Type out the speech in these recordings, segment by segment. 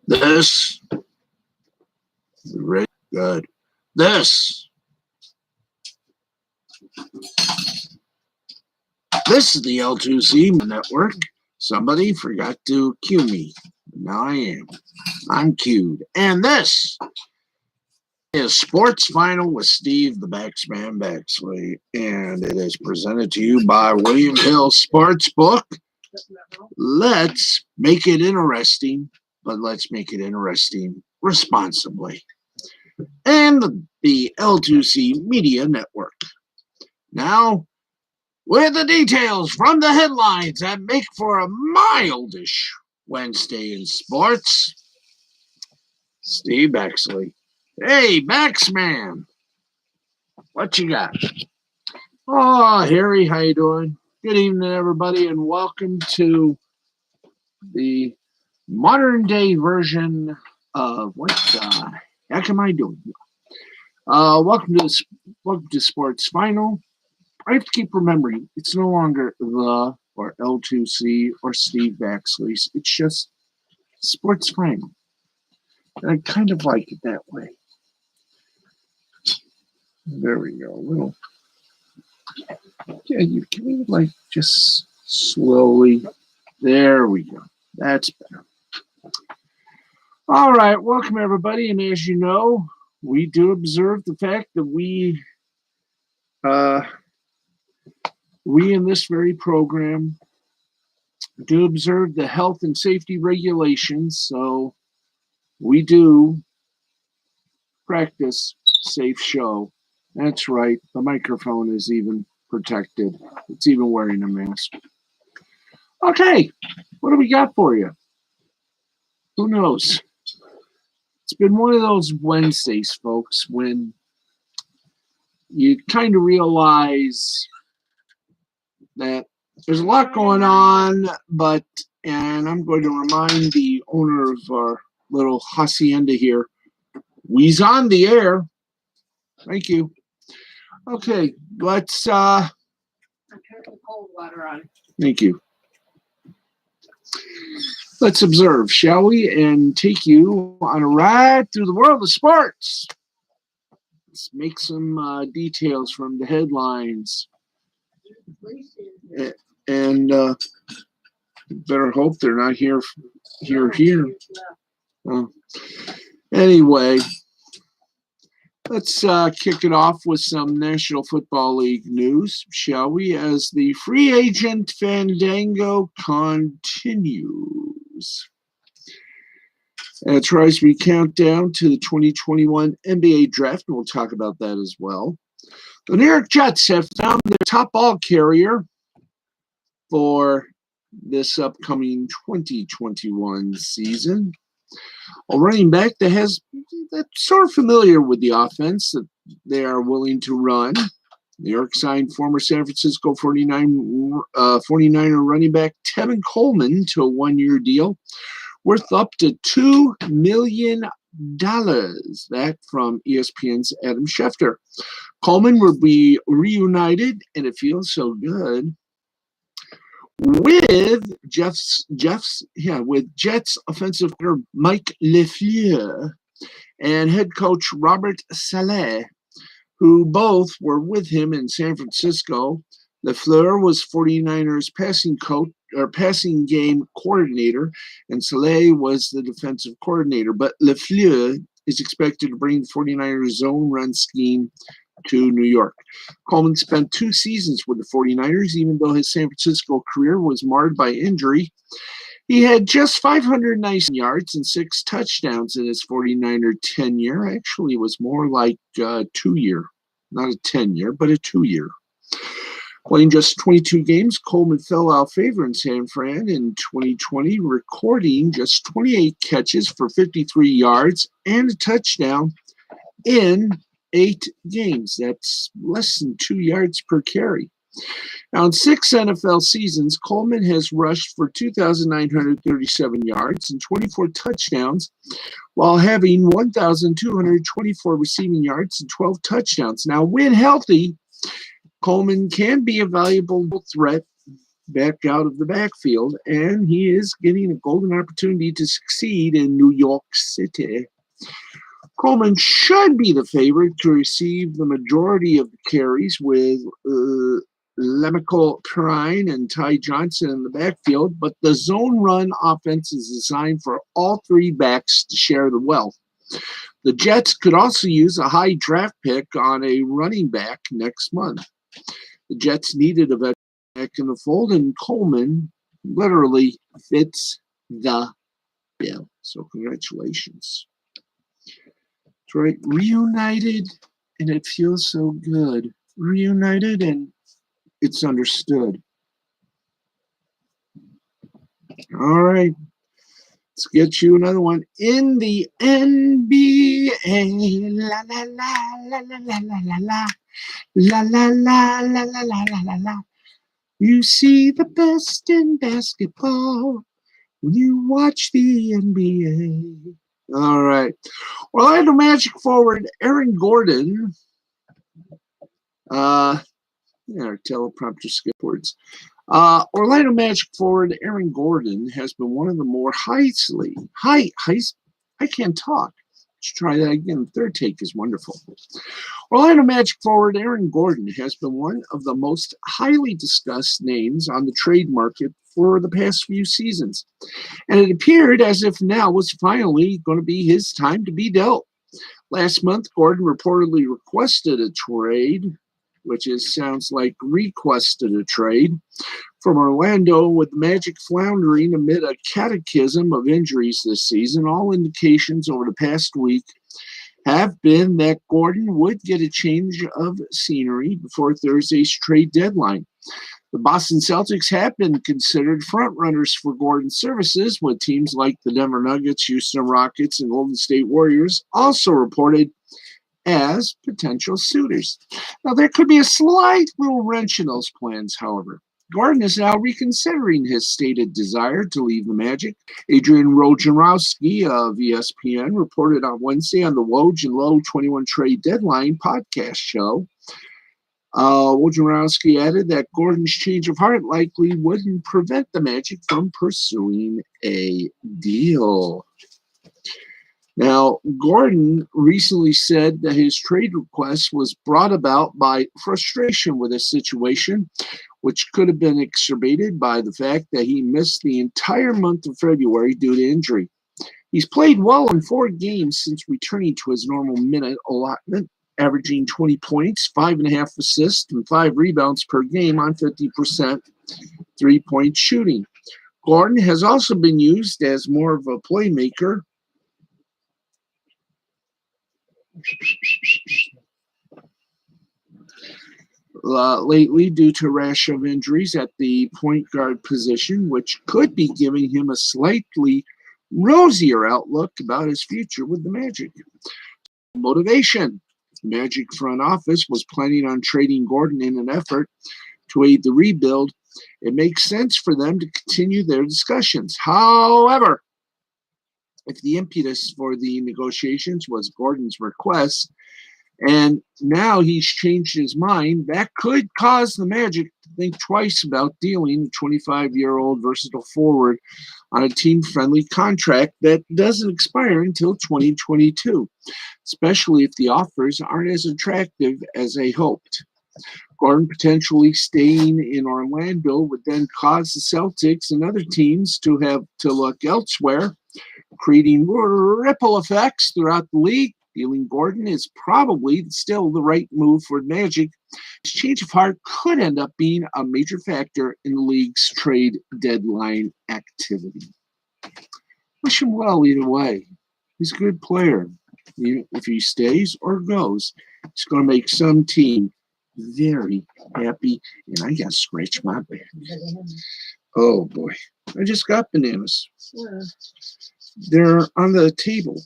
This very good. This is the L2C network. Somebody forgot to cue me. Now I am. I'm cued. And this is Sports Final with Steve the Baxman Baxley. And it is presented to you by Nhl Sportsbook. Let's make it interesting, but let's make it interesting responsibly. And the L2C Media Network. Now, with the details from the headlines that make for a mildish Wednesday in sports, Steve Baxley. Hey, Baxman, what you got? Oh, Harry, how you doing? Good evening, everybody, and welcome to the modern-day version of what the heck am I doing? Welcome to Sports Final. I have to keep remembering it's no longer the or L2C or Steve Baxley's. It's just Sports Final. And I kind of like it that way. There we go. Can we like just slowly? There we go. That's better. All right, welcome everybody. And as you know, we do observe the fact that we in this very program do observe the health and safety regulations. So we do practice safe show. That's right. The microphone is even protected. It's even wearing a mask. Okay, what do we got for you? Who knows? It's been one of those Wednesdays, folks, when you kind of realize that there's a lot going on, and I'm going to remind the owner of our little hacienda here, we's on the air. Thank you. Okay, let's I turned the cold water on. Thank you. Let's observe, shall we, and take you on a ride through the world of sports. Let's make some details from the headlines. And better hope they're not here. Anyway, let's kick it off with some National Football League news, shall we, as the free agent fandango continues. That's right, as we count down to the 2021 NBA draft, and we'll talk about that as well. The New York Jets have found their top ball carrier for this upcoming 2021 season. A running back that's sort of familiar with the offense that they are willing to run. New York signed former San Francisco 49er running back Tevin Coleman to a one-year deal worth up to $2 million. That from ESPN's Adam Schefter. Coleman will be reunited, and it feels so good, with Jets offensive coordinator Mike LaFleur and head coach Robert Saleh, who both were with him in San Francisco. LaFleur was 49ers passing game coordinator, and Saleh was the defensive coordinator. But LaFleur is expected to bring the 49ers zone run scheme to New York. Coleman spent 2 seasons with the 49ers, even though his San Francisco career was marred by injury. He had just 519 yards and 6 touchdowns in his 49er tenure. Actually, it was more like a 2-year, not a 10-year, but a 2-year. Playing just 22 games, Coleman fell out of favor in San Fran in 2020, recording just 28 catches for 53 yards and a touchdown in 8 games. That's less than 2 yards per carry. Now, in 6 NFL seasons, Coleman has rushed for 2,937 yards and 24 touchdowns, while having 1,224 receiving yards and 12 touchdowns. Now, when healthy, Coleman can be a valuable threat back out of the backfield, and he is getting a golden opportunity to succeed in New York City. Coleman should be the favorite to receive the majority of the carries with Lemical Perrine and Ty Johnson in the backfield, but the zone run offense is designed for all three backs to share the wealth. The Jets could also use a high draft pick on a running back next month. The Jets needed a veteran back in the fold, and Coleman literally fits the bill. So congratulations. That's right. Reunited, and it feels so good. Reunited, and it's understood. All right. Let's get you another one. In the NBA, la la la la la la la la la la la la la la la la la. You see the best in basketball when you watch the NBA. All right. Orlando Magic forward Aaron Gordon. Our teleprompter skip words. Orlando Magic forward Aaron Gordon has been one of the more I can't talk. Let's try that again. The third take is wonderful. Orlando Magic forward Aaron Gordon has been one of the most highly discussed names on the trade market for the past few seasons. And it appeared as if now was finally going to be his time to be dealt. Last month, Gordon reportedly requested a trade, which sounds like requested a trade, from Orlando, with the Magic floundering amid a cataclysm of injuries this season. All indications over the past week have been that Gordon would get a change of scenery before Thursday's trade deadline. The Boston Celtics have been considered frontrunners for Gordon's services, with teams like the Denver Nuggets, Houston Rockets, and Golden State Warriors also reported as potential suitors. Now, there could be a slight little wrench in those plans, however. Gordon is now reconsidering his stated desire to leave the Magic. Adrian Wojnarowski of ESPN reported on Wednesday on the Woj and Low 21 Trade Deadline podcast show. Wojnarowski added that Gordon's change of heart likely wouldn't prevent the Magic from pursuing a deal. Now, Gordon recently said that his trade request was brought about by frustration with his situation, which could have been exacerbated by the fact that he missed the entire month of February due to injury. He's played well in 4 games since returning to his normal minute allotment, averaging 20 points, 5.5 assists, and 5 rebounds per game on 50% three-point shooting. Gordon has also been used as more of a playmaker. Lately, due to a rash of injuries at the point guard position, which could be giving him a slightly rosier outlook about his future with the Magic. Motivation. Magic front office was planning on trading Gordon in an effort to aid the rebuild. It makes sense for them to continue their discussions. However, if the impetus for the negotiations was Gordon's request, and now he's changed his mind, that could cause the Magic to think twice about dealing the 25-year-old versatile forward on a team-friendly contract that doesn't expire until 2022, especially if the offers aren't as attractive as they hoped. Gordon potentially staying in Orlando would then cause the Celtics and other teams to have to look elsewhere, creating ripple effects throughout the league. Dealing Gordon is probably still the right move for Magic. His change of heart could end up being a major factor in the league's trade deadline activity. Wish him well either way. He's a good player. If he stays or goes, he's going to make some team very happy. And I got to scratch my back. Oh, boy. I just got bananas. They're on the table.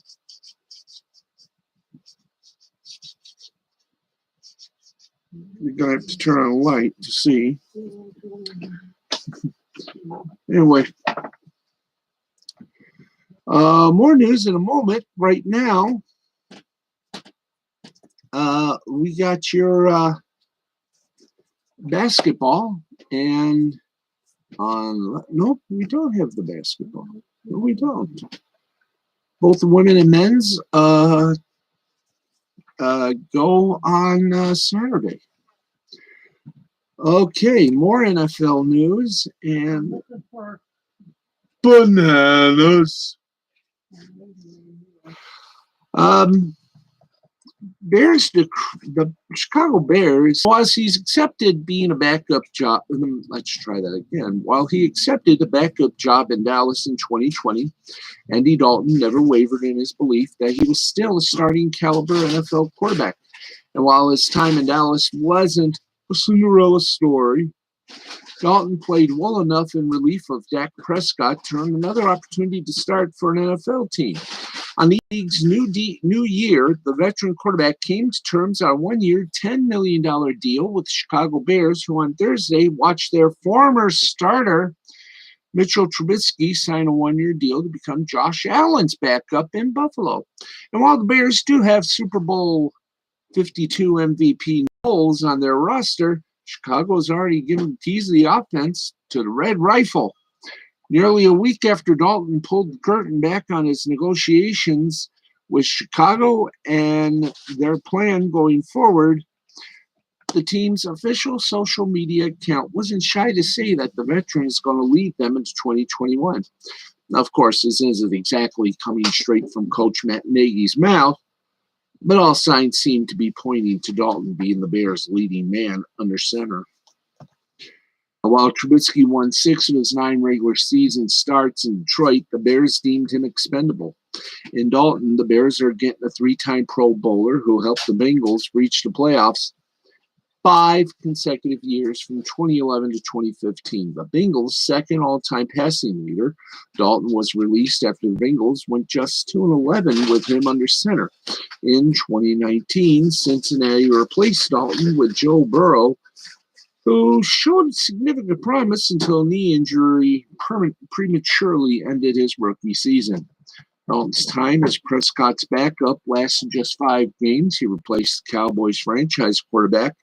You're going to have to turn on a light to see. Anyway. More news in a moment. Right now, we got your basketball, and Nope, we don't have the basketball. No, we don't. Both the women and men's go on Saturday. Okay, more NFL news and bananas. Bears, the Chicago Bears, while he's accepted being a backup job, let's try that again. While he accepted a backup job in Dallas in 2020, Andy Dalton never wavered in his belief that he was still a starting caliber NFL quarterback. And while his time in Dallas wasn't a Cinderella story, Dalton played well enough in relief of Dak Prescott to earn another opportunity to start for an NFL team. On the league's new year, the veteran quarterback came to terms on a one-year, $10 million deal with the Chicago Bears, who on Thursday watched their former starter, Mitchell Trubisky, sign a one-year deal to become Josh Allen's backup in Buffalo. And while the Bears do have Super Bowl 52 MVP Knowles on their roster, Chicago's already given the keys of the offense to the Red Rifle. Nearly a week after Dalton pulled the curtain back on his negotiations with Chicago and their plan going forward, the team's official social media account wasn't shy to say that the veteran is going to lead them into 2021. Now, of course, this isn't exactly coming straight from Coach Matt Nagy's mouth, but all signs seem to be pointing to Dalton being the Bears' leading man under center. While Trubisky won 6 of his 9 regular season starts in Detroit, the Bears deemed him expendable. In Dalton, the Bears are getting a 3-time Pro Bowler who helped the Bengals reach the playoffs 5 consecutive years from 2011 to 2015. The Bengals' second all-time passing leader, Dalton was released after the Bengals went just 2-11 with him under center. In 2019, Cincinnati replaced Dalton with Joe Burrow, who showed significant promise until a knee injury prematurely ended his rookie season. Dalton's time as Prescott's backup lasted just 5 games. He replaced the Cowboys franchise quarterback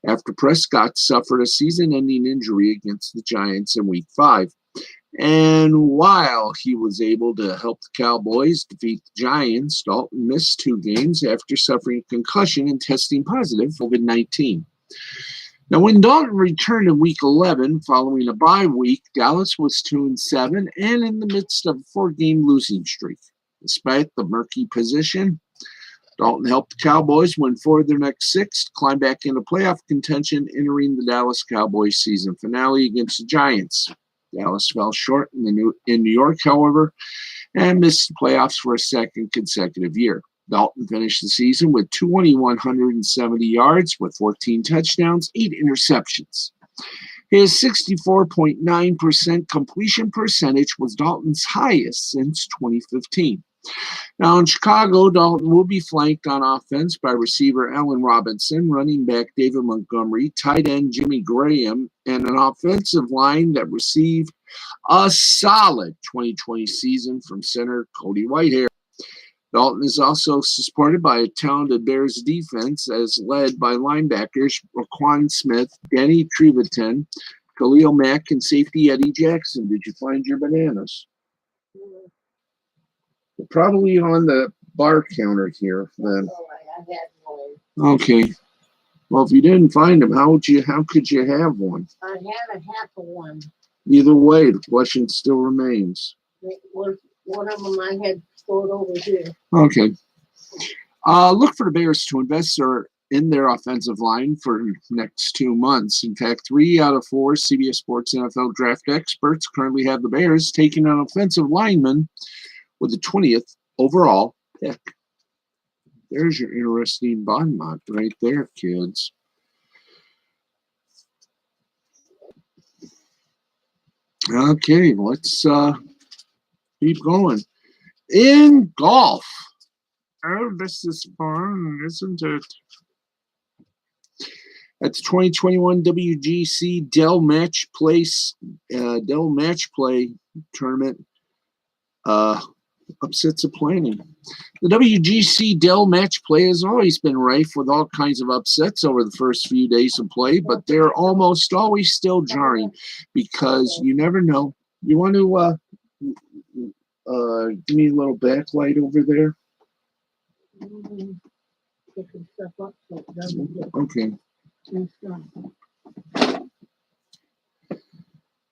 after Prescott suffered a season-ending injury against the Giants in Week 5. And while he was able to help the Cowboys defeat the Giants, Dalton missed 2 games after suffering a concussion and testing positive for COVID-19. Now, when Dalton returned in Week 11 following a bye week, Dallas was 2-7 and in the midst of a 4-game losing streak. Despite the murky position, Dalton helped the Cowboys win 4 of their next 6 to climb back into playoff contention, entering the Dallas Cowboys season finale against the Giants. Dallas fell short in New York, however, and missed the playoffs for a second consecutive year. Dalton finished the season with 2,170 yards with 14 touchdowns, 8 interceptions. His 64.9% completion percentage was Dalton's highest since 2015. Now in Chicago, Dalton will be flanked on offense by receiver Allen Robinson, running back David Montgomery, tight end Jimmy Graham, and an offensive line that received a solid 2020 season from center Cody Whitehair. Dalton is also supported by a talented Bears defense as led by linebackers Roquan Smith, Danny Trevathan, Khalil Mack, and safety Eddie Jackson. Did you find your bananas? They're probably on the bar counter here then. Okay. Well, if you didn't find them, how could you have one? I had a half of one. Either way, the question still remains. One of them I had stored over here. Okay. Look for the Bears to invest in their offensive line for the next 2 months. In fact, 3 out of 4 CBS Sports NFL draft experts currently have the Bears taking an offensive lineman with the 20th overall pick. There's your interesting bon mot right there, kids. Okay, let's keep going. In golf. Oh, this is fun, isn't it? At the 2021 WGC Dell Match Play tournament, upsets of planning. The WGC Dell match play has always been rife with all kinds of upsets over the first few days of play, but they're almost always still jarring because you never know. You want to give me a little backlight over there? Picking stuff up so it doesn't get Okay. messed up.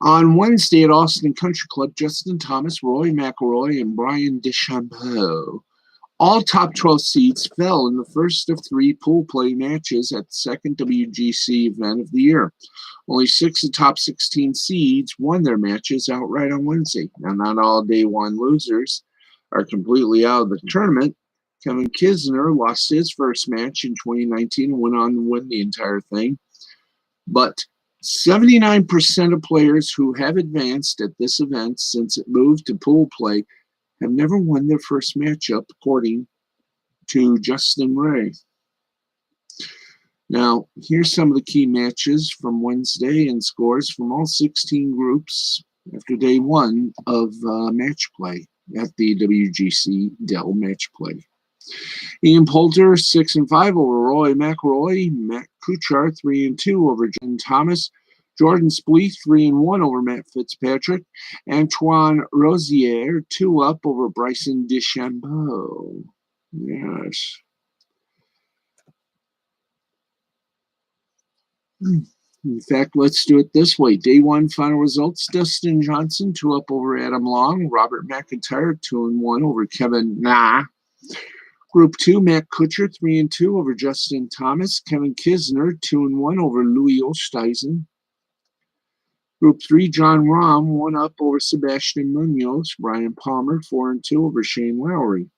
On Wednesday at Austin Country Club, Justin Thomas, Roy McIlroy, and Brian DeChambeau, all top 12 seeds, fell in the first of 3 pool play matches at the second WGC event of the year. Only 6 of the top 16 seeds won their matches outright on Wednesday. Now, not all day one losers are completely out of the tournament. Kevin Kisner lost his first match in 2019 and went on to win the entire thing. But 79% of players who have advanced at this event since it moved to pool play have never won their first matchup, according to Justin Ray. Now, here's some of the key matches from Wednesday and scores from all 16 groups after day 1 of match play at the WGC Dell match play. Ian Poulter 6-5 over Roy McIlroy. Matt Kuchar 3-2 over Jen Thomas. Jordan Spieth 3-1 over Matt Fitzpatrick. Antoine Rosier 2-up over Bryson DeChambeau. Yes. In fact, let's do it this way. Day 1 final results: Dustin Johnson 2-up over Adam Long. Robert McIntyre 2-1 over Kevin Na. Group 2, Matt Kuchar 3-2 over Justin Thomas. Kevin Kisner 2-1 over Louis Oosthuizen. Group 3, John Rahm 1-up over Sebastian Munoz. Brian Palmer 4-2 over Shane Lowry.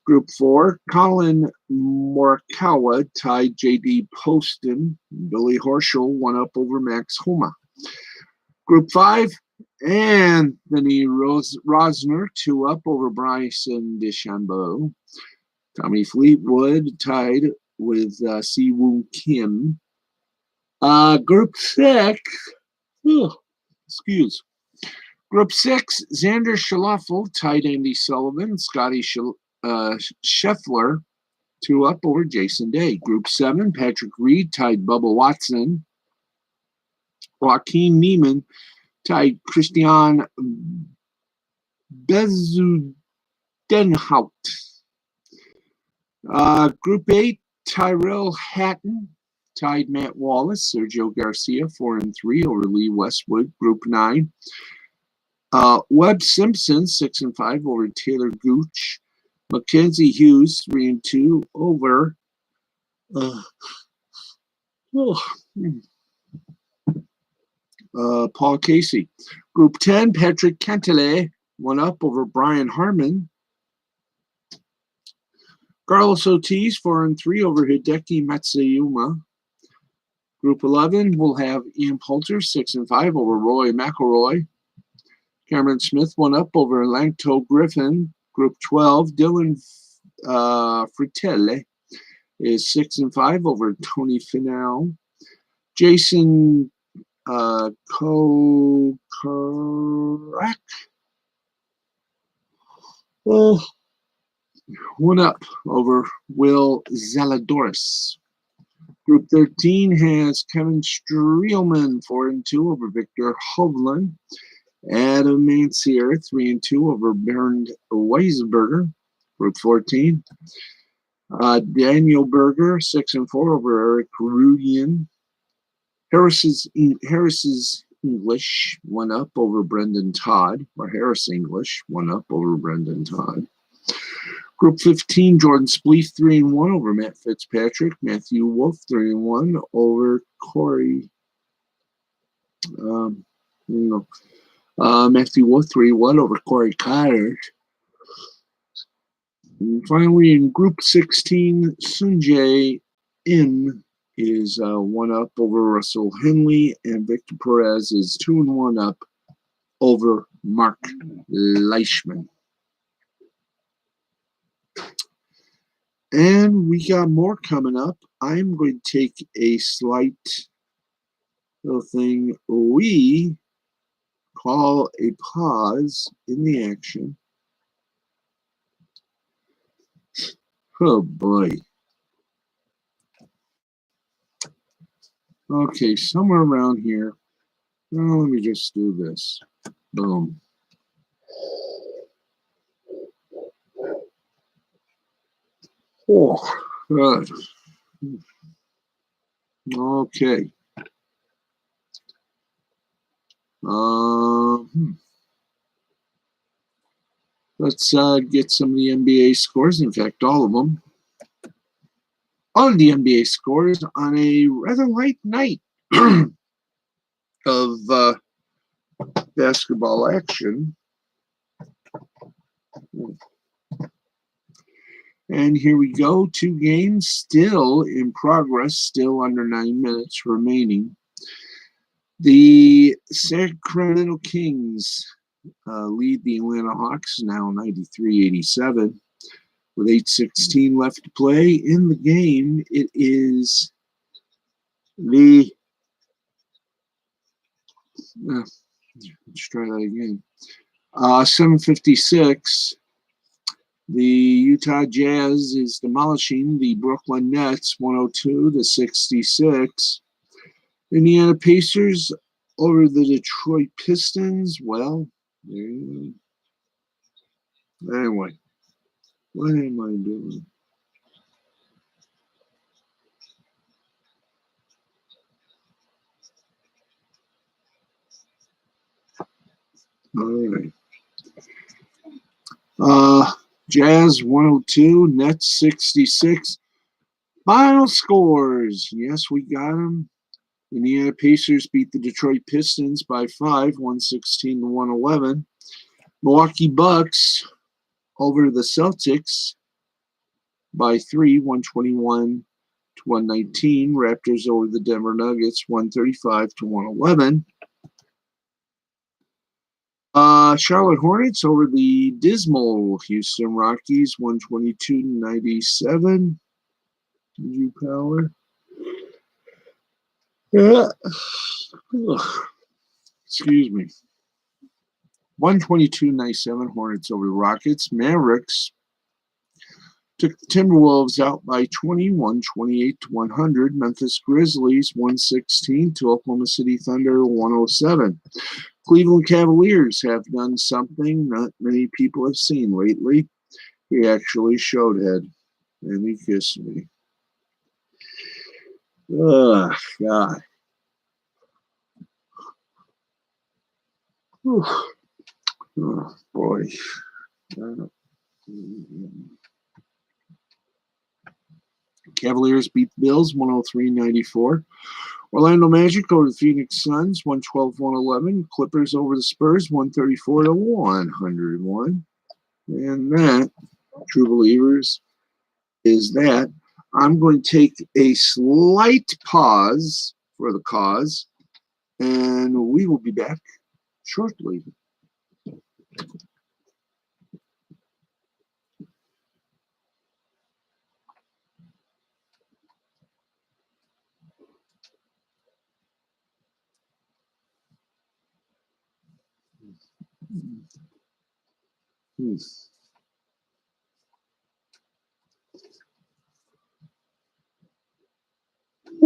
Group 4, Colin Morikawa tied J.D. Poston. Billy Horschel 1-up over Max Homa. Group 5, Anthony Rosner 2-up over Bryson DeChambeau. Tommy Fleetwood tied with Si-Woo Kim. Group 6, Group 6, Xander Schauffele tied Andy Sullivan. Scotty Scheffler 2-up over Jason Day. Group 7, Patrick Reed tied Bubba Watson. Joaquin Niemann tied Christian Bezudenhout. Group 8, Tyrell Hatton tied Matt Wallace. Sergio Garcia 4-3 over Lee Westwood. Group 9, Webb Simpson 6-5 over Taylor Gooch. Mackenzie Hughes 3-2 over Paul Casey. Group 10, Patrick Cantlay 1-up over Brian Harmon. Carlos Ortiz 4-3 over Hideki Matsuyama. Group 11 will have Ian Poulter 6-5 over Roy McIlroy. Cameron Smith 1-up over Langto Griffin. Group 12, Dylan Frittelli is 6-5 over Tony Finau. Jason Kokrak 1-up over Will Zalatoris. Group 13 has Kevin Streelman 4-2 over Victor Hovland. Adam Mancier 3-2 over Bernd Weisberger. Group 14, Daniel Berger 6-4 over Eric Rudian. Harris's English 1-up over Brendan Todd, or Harris English 1-up over Brendan Todd. Group 15, Jordan Spieth 3-1 over Matt Fitzpatrick. Matthew Wolff 3-1 over Corey. Matthew Wolff 3-1 over Corey Carter. And finally, in Group 16, Sungjae In is 1-up over Russell Henley, and Victor Perez is 2-1 up over Mark Leishman. And we got more coming up. I'm going to take a slight little thing we call a pause in the action. Oh boy. Okay, somewhere around here. Oh, let me just do this. Boom. Oh, good. Okay. Let's get some of the NBA scores. In fact, all of them. All of the NBA scores on a rather light night of basketball action. And here we go. 2 games still in progress, still under 9 minutes remaining. The Sacramento Kings lead the Atlanta Hawks now 93-87 with 8:16 left to play in the game. It is the let's try that again. 7:56. The Utah Jazz is demolishing the Brooklyn Nets 102-66. Indiana Pacers over the Detroit Pistons. Well, anyway, what am I doing? All right. Jazz 102, Nets 66. Final scores. Yes, we got them. Indiana Pacers beat the Detroit Pistons by 5, 116-111. Milwaukee Bucks over the Celtics by 3, 121-119. Raptors over the Denver Nuggets 135-111. Charlotte Hornets over the dismal Houston Rockies 122-97. G Power. Yeah. Excuse me. 122-97 Hornets over the Rockets. Mavericks took the Timberwolves out by 21, 28-100. Memphis Grizzlies 116 to Oklahoma City Thunder 107. Cleveland Cavaliers have done something not many people have seen lately. He actually showed head, and he kissed me. Oh, God. Whew. Oh, boy. Cavaliers beat the Bills 103-94. Orlando Magic over the Phoenix Suns 112-111. Clippers over the Spurs 134-101. And that, true believers, is that. I'm going to take a slight pause for the cause, and we will be back shortly.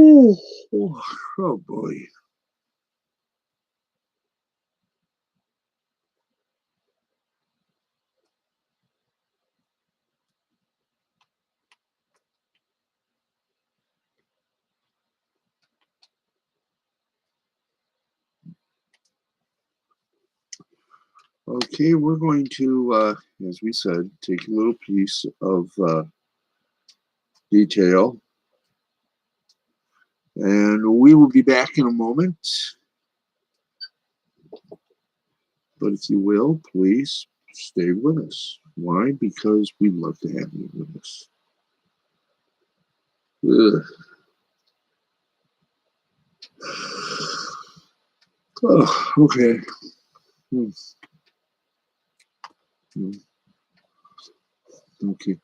Oh boy. Okay, we're going to, as we said, take a little piece of detail. And we will be back in a moment. But if you will, please stay with us. Why? Because we'd love to have you with us. Ugh. Oh, okay. Okay.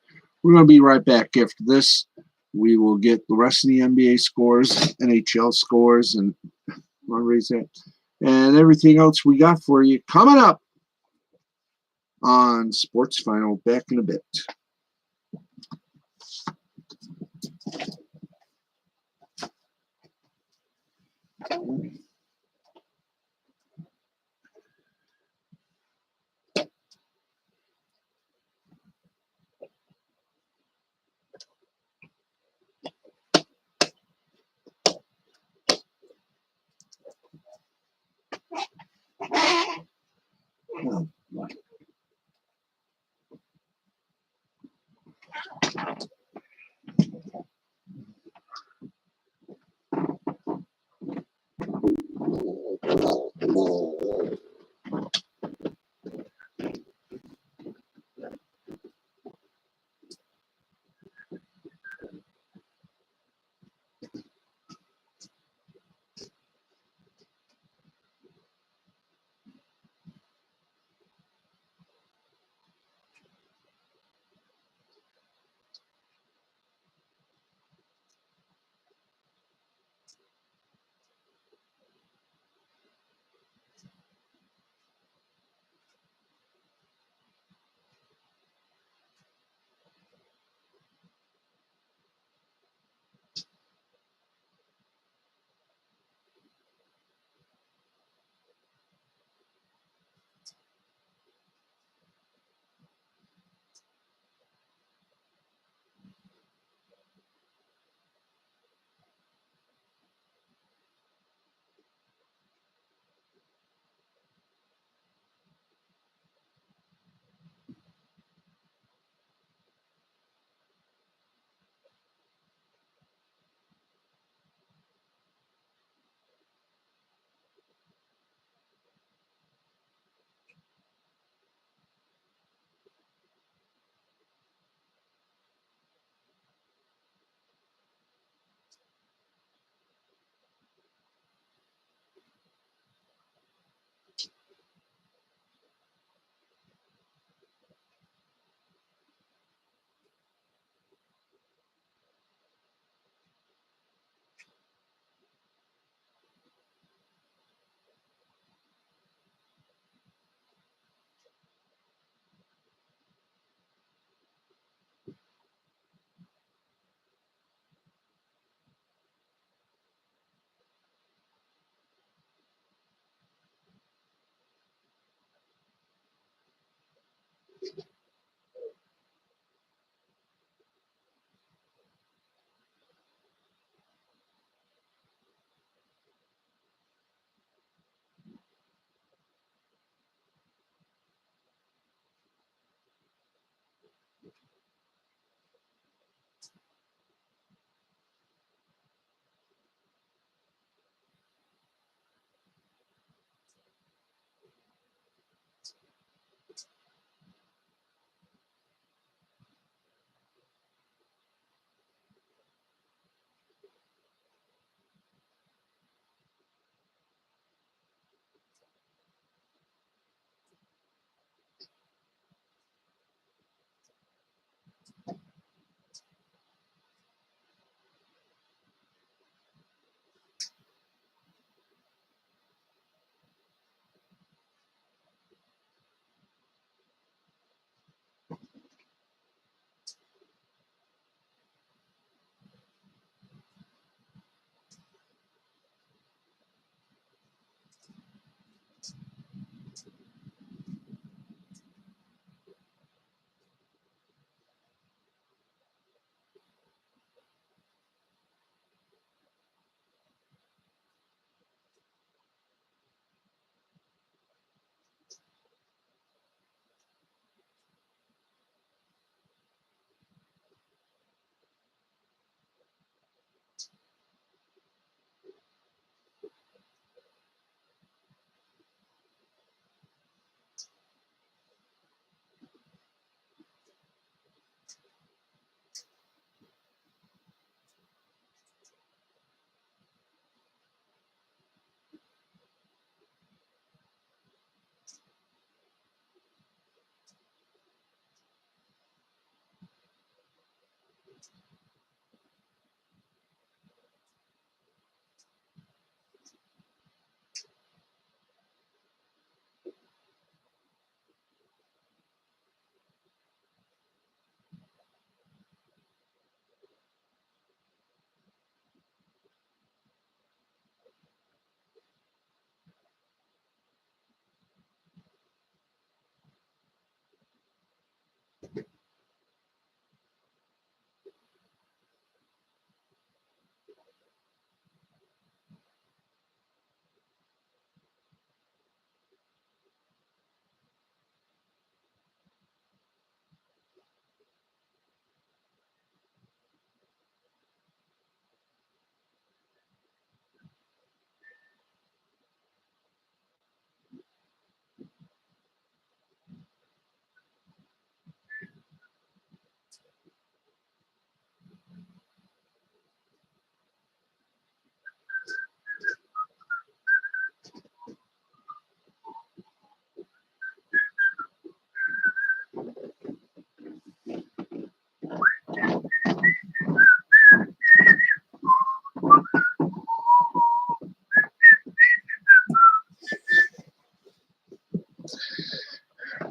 We're going to be right back after this. We will get the rest of the NBA scores, NHL scores, and want to raise that, and everything else we got for you coming up on Sports Final. Back in a bit. Oh, boy.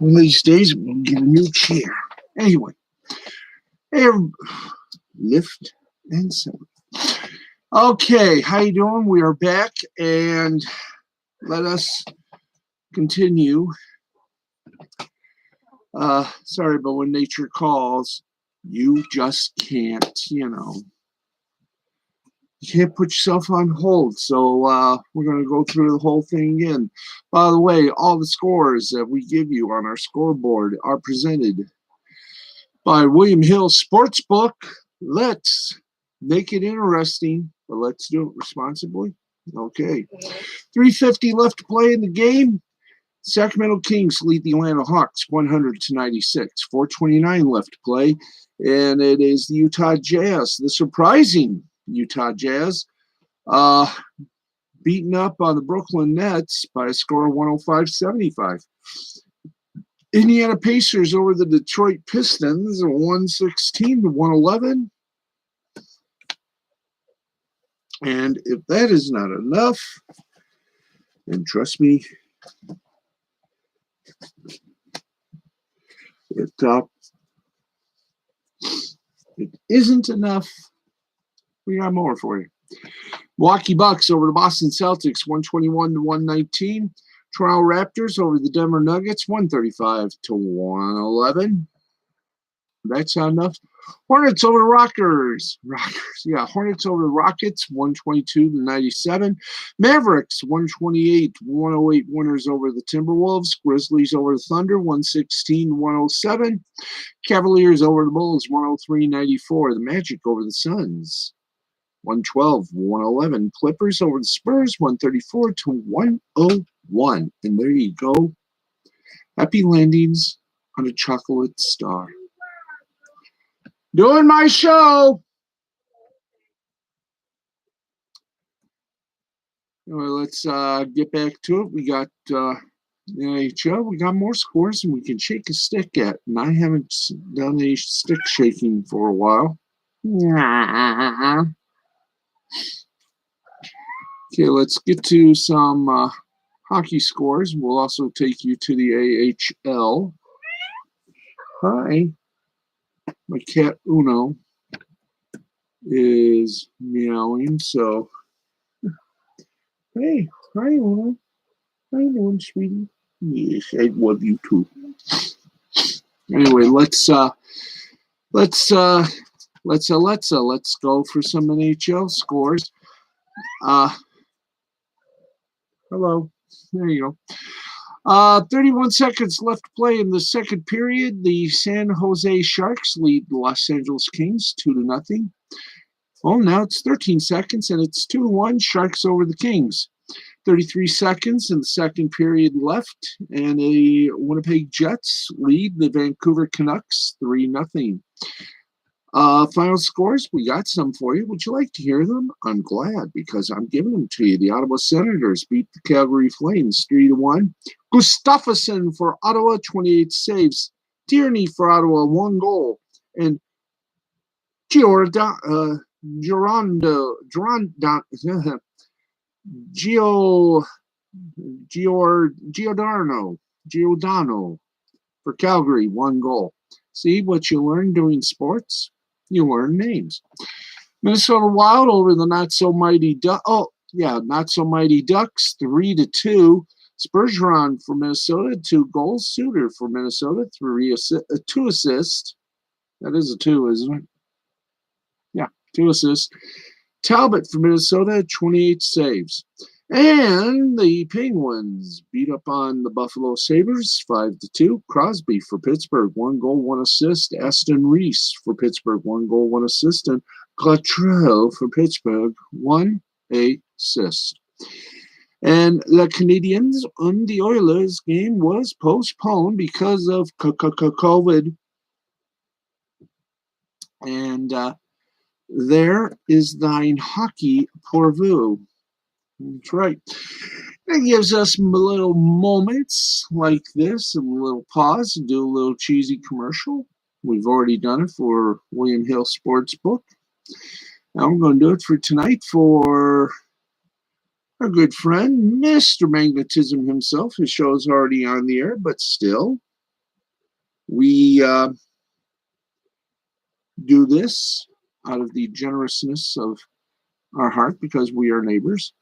One of these days, we'll get a new chair. Anyway, lift and set. Okay, how you doing? We are back, and let us continue. Sorry, but when nature calls, you just can't, you can't put yourself on hold. So we're going to go through the whole thing again. By the way, all the scores that we give you on our scoreboard are presented by Nhl Sportsbook. Let's make it interesting, but let's do it responsibly. Okay. 3:50 left to play in the game. Sacramento Kings lead the Atlanta Hawks 100-96. 4:29 left to play, and it is the Utah Jazz, the surprising Utah Jazz, beaten up on the Brooklyn Nets by a score of 105-75. Indiana Pacers over the Detroit Pistons 116-111. And if that is not enough, then trust me, it isn't enough. We got more for you. Milwaukee Bucks over the Boston Celtics 121-119. Toronto Raptors over the Denver Nuggets 135-111. That's not enough. Hornets over the Rockers. Hornets over the Rockets 122-97. Mavericks 128-108 winners over the Timberwolves. Grizzlies over the Thunder 116-107. Cavaliers over the Bulls 103-94. The Magic over the Suns 112-111. Clippers over the Spurs 134-101. And there you go. Happy landings on a chocolate star. Doing my show. Anyway, let's get back to it. We got the NHL. We got more scores and we can shake a stick at. And I haven't done any stick shaking for a while. Okay, let's get to some hockey scores. We'll also take you to the AHL. Hi. My cat Uno is meowing, so hey, hi Uno. How you doing, sweetie? Yes, I love you too. Anyway, let's go for some NHL scores. Hello. There you go. 31 seconds left to play in the second period. The San Jose Sharks lead the Los Angeles Kings 2-0. Oh, now it's 13 seconds and it's 2-1 Sharks over the Kings. 33 seconds in the second period left, and the Winnipeg Jets lead the Vancouver Canucks 3-0. Final scores, we got some for you. Would you like to hear them? I'm glad, because I'm giving them to you. The Ottawa Senators beat the Calgary Flames 3-1. Gustafsson for Ottawa, 28 saves. Tierney for Ottawa, 1 goal. And Giordano for Calgary, 1 goal. See what you learn doing sports? You learn names. Minnesota Wild over the not-so-mighty Ducks. 3-2. Spurgeon for Minnesota, 2 goals. Suter for Minnesota, 2 assists. That is a 2, isn't it? Yeah, 2 assists. Talbot for Minnesota, 28 saves. And the Penguins beat up on the Buffalo Sabres 5-2. Crosby for Pittsburgh, 1 goal, 1 assist. Aston Reese for Pittsburgh, 1 goal, 1 assist. And Cottrell for Pittsburgh, 1 assist. And the Canadiens and the Oilers game was postponed because of COVID. And there is thine hockey pourvu. That's right. That gives us little moments like this, a little pause, and do a little cheesy commercial. We've already done it for Nhl Sportsbook. Now we're going to do it for tonight for our good friend, Mr. Magnetism himself. His show is already on the air, but still, We do this out of the generousness of our heart because we are neighbors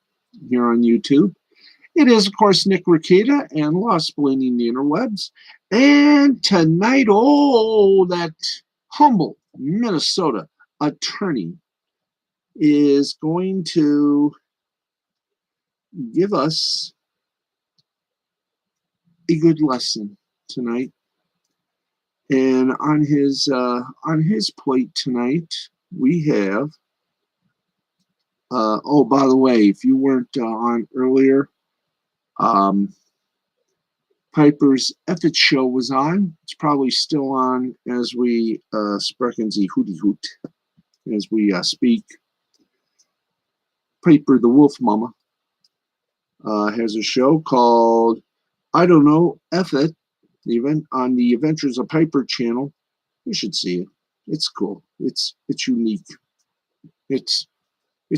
here on YouTube. It is, of course, Nick Ricada and Lost Blaming the Interwebs. And tonight, that humble Minnesota attorney is going to give us a good lesson tonight. And on his plate tonight, we have. Oh, by the way, if you weren't on earlier, Piper's Effort Show was on. It's probably still on as we sprechen Sie Hooty Hoot as we speak. Piper the Wolf Mama has a show called I Don't Know Effort, the event on the Adventures of Piper channel. You should see it. It's cool. It's unique. It's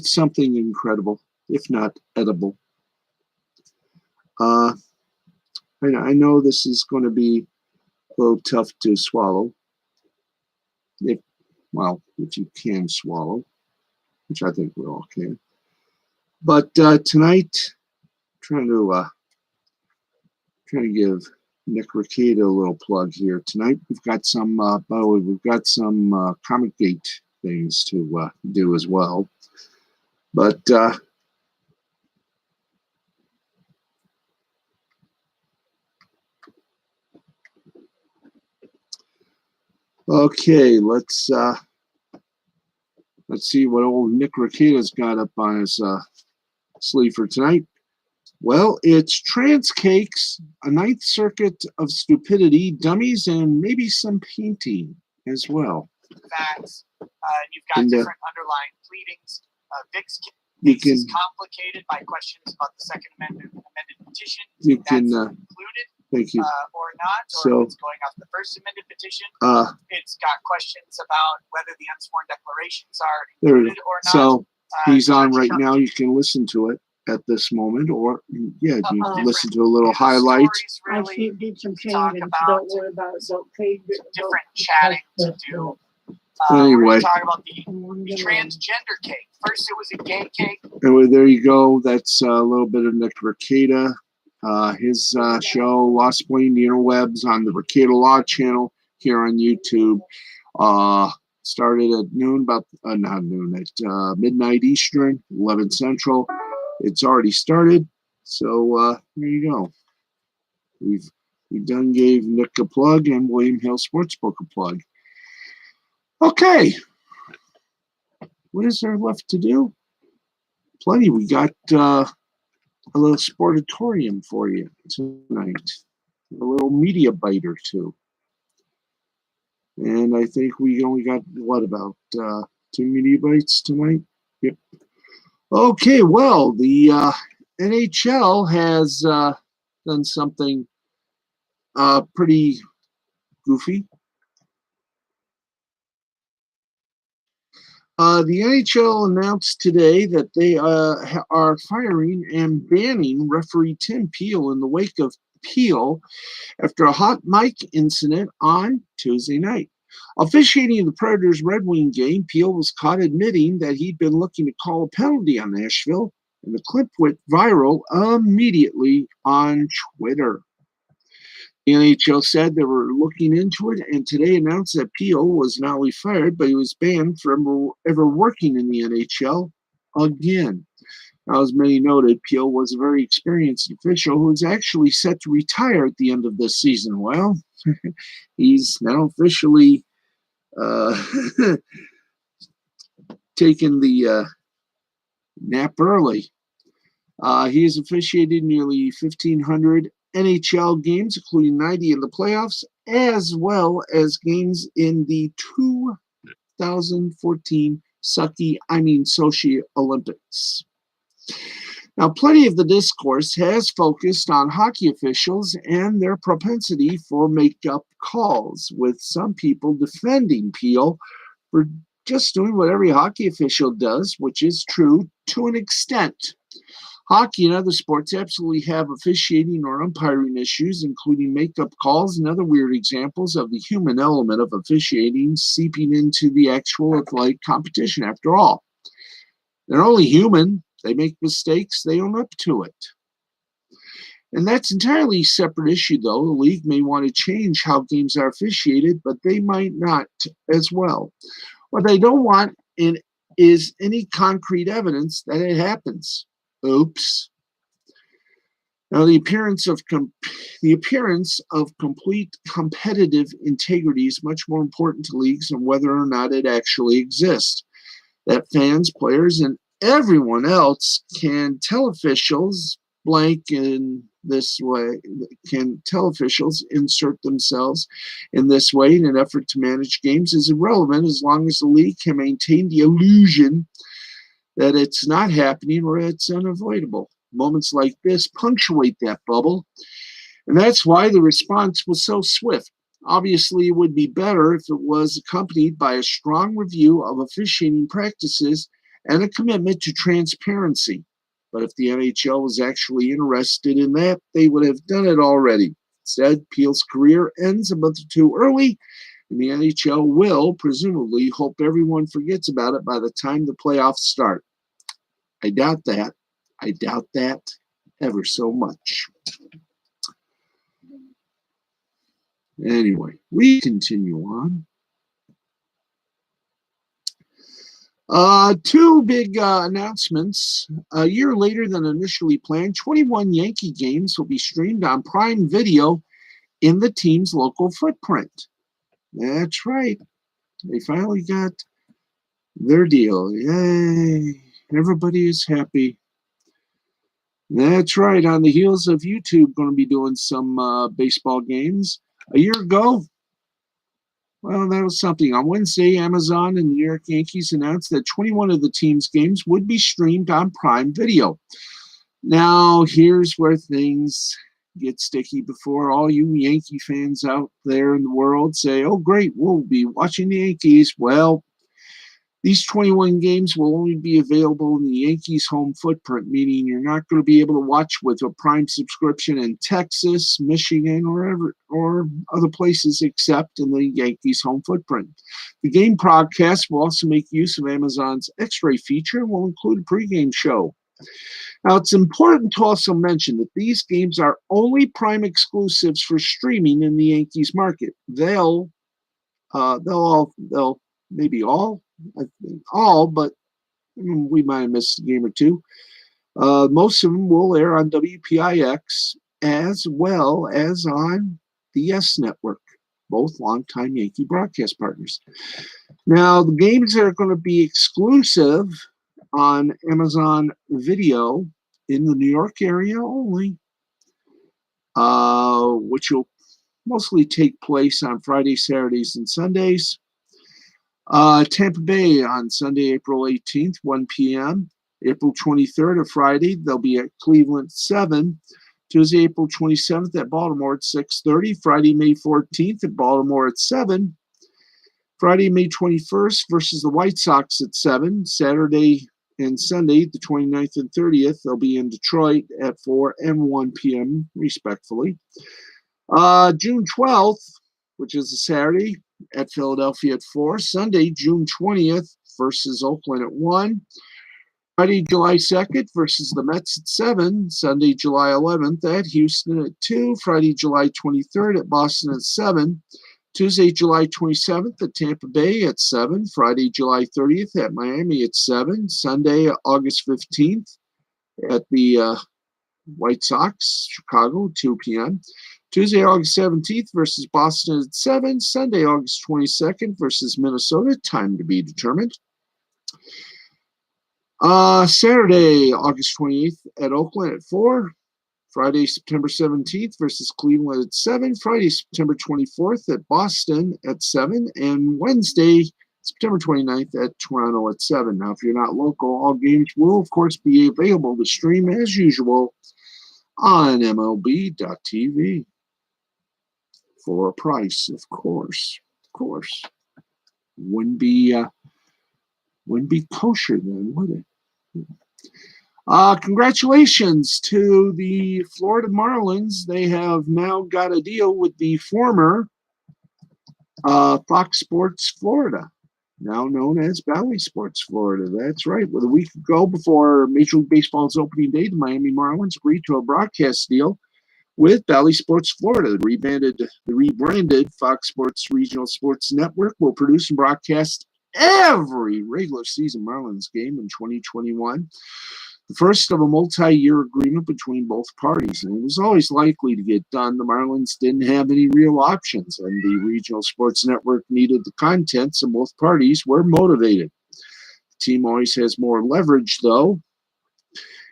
something incredible, if not edible. I know this is going to be a little tough to swallow. If you can swallow, which I think we all can. But tonight, trying to give Nick Ricada a little plug here. Tonight we've got some. By the way, we've got some Comic Gate things to do as well. But okay, let's see what old Nick Ricada's got up on his sleeve for tonight. Well, it's Trans Cakes, a Ninth Circuit of Stupidity, dummies, and maybe some painting as well. Facts. You've got different underlying pleadings. Vic's case is complicated by questions about the Second Amended petition. That's included. Thank you. Or not, or if it's going off the First Amended petition. It's got questions about whether the unsworn declarations are included or not. So he's on right now. You can listen to it at this moment, or you can listen to a little highlight. I did some changes. Don't worry about it. Don't pay. Different chatting to do. Anyway, we're going to talk about the transgender cake. First, it was a gay cake. Anyway, there you go. That's a little bit of Nick Ricada. His show, Lost Blaming the Interwebs, on the Ricada Law channel here on YouTube. Started at noon, not noon, at midnight Eastern, 11 Central. It's already started. So there you go. We done gave Nick a plug and William Hill Sportsbook a plug. Okay. What is there left to do? Plenty. We got a little sportatorium for you tonight. A little media bite or two. And I think we only got, about 2 media bites tonight? Yep. Okay, well, the NHL has done something pretty goofy. The NHL announced today that they are firing and banning referee Tim Peel in the wake of Peel after a hot mic incident on Tuesday night. Officiating the Predators Red Wing game, Peel was caught admitting that he'd been looking to call a penalty on Nashville, and the clip went viral immediately on Twitter. The NHL said they were looking into it, and today announced that Peel was not only fired, but he was banned from ever working in the NHL again. Now, as many noted, Peel was a very experienced official who is actually set to retire at the end of this season. Well, he's now officially taken the nap early. He has officiated nearly 1,500 NHL games, including 90 in the playoffs, as well as games in the 2014 Sochi Olympics. Now, plenty of the discourse has focused on hockey officials and their propensity for make-up calls, with some people defending Peel for just doing what every hockey official does, which is true to an extent. Hockey and other sports absolutely have officiating or umpiring issues, including makeup calls and other weird examples of the human element of officiating seeping into the actual athletic competition. After all, they're only human. They make mistakes. They own up to it. And that's entirely a separate issue, though. The league may want to change how games are officiated, but they might not as well. What they don't want is any concrete evidence that it happens. Oops. Now, the appearance of complete competitive integrity is much more important to leagues than whether or not it actually exists. That fans, players, and everyone else can tell officials blank in this way, can tell officials insert themselves in this way in an effort to manage games is irrelevant as long as the league can maintain the illusion that it's not happening or it's unavoidable. Moments like this punctuate that bubble, and that's why the response was so swift. Obviously, it would be better if it was accompanied by a strong review of officiating practices and a commitment to transparency. But if the NHL was actually interested in that, they would have done it already. Instead, Peel's career ends a month or two early, and the NHL will, presumably, hope everyone forgets about it by the time the playoffs start. I doubt that. I doubt that ever so much. Anyway, we continue on. Two big announcements. A year later than initially planned, 21 Yankee games will be streamed on Prime Video in the team's local footprint. That's right. They finally got their deal. Yay. Everybody is happy. That's right. On the heels of YouTube going to be doing some baseball games. A year ago, well, that was something. On Wednesday, Amazon and the New York Yankees announced that 21 of the team's games would be streamed on Prime Video. Now, here's where things get sticky before all you Yankee fans out there in the world say, oh, great, we'll be watching the Yankees. Well, these 21 games will only be available in the Yankees' home footprint, meaning you're not going to be able to watch with a Prime subscription in Texas, Michigan, or other places except in the Yankees' home footprint. The game broadcast will also make use of Amazon's X-Ray feature and will include a pregame show. Now, it's important to also mention that these games are only Prime exclusives for streaming in the Yankees market. They'll maybe all, I think all, but we might have missed a game or two. Most of them will air on WPIX as well as on the Yes Network, both longtime Yankee broadcast partners. Now, the games that are going to be exclusive on Amazon Video in the New York area only, which will mostly take place on Fridays, Saturdays, and Sundays. Tampa Bay on Sunday, April 18th, 1 p.m. April 23rd, a Friday, they'll be at Cleveland at 7. Tuesday, April 27th at Baltimore at 6:30. Friday, May 14th at Baltimore at 7. Friday, May 21st versus the White Sox at 7. Saturday and Sunday, the 29th and 30th, they'll be in Detroit at 4 and 1 p.m. respectively. June 12th, which is a Saturday, at Philadelphia at 4. Sunday, June 20th versus Oakland at 1. Friday, July 2nd versus the Mets at 7. Sunday, July 11th at Houston at 2. Friday, July 23rd at Boston at 7. Tuesday, July 27th at Tampa Bay at 7. Friday, July 30th at Miami at 7. Sunday, August 15th at the White Sox, Chicago, 2 p.m. Tuesday, August 17th versus Boston at 7. Sunday, August 22nd versus Minnesota, time to be determined. Saturday, August 28th at Oakland at 4. Friday, September 17th versus Cleveland at 7. Friday, September 24th at Boston at 7. And Wednesday, September 29th at Toronto at 7. Now, if you're not local, all games will, of course, be available to stream as usual on MLB.tv. For a price, of course. Of course. Wouldn't be kosher then, would it? Congratulations to the Florida Marlins. They have now got a deal with the former Fox Sports Florida, now known as Bally Sports Florida. That's right. With a week ago, before Major League Baseball's opening day, the Miami Marlins agreed to a broadcast deal with Bally Sports Florida. The rebranded Fox Sports Regional Sports Network will produce and broadcast every regular season Marlins game in 2021. The first of a multi-year agreement between both parties, and it was always likely to get done. The Marlins didn't have any real options, and the regional sports network needed the content, so both parties were motivated. The team always has more leverage, though,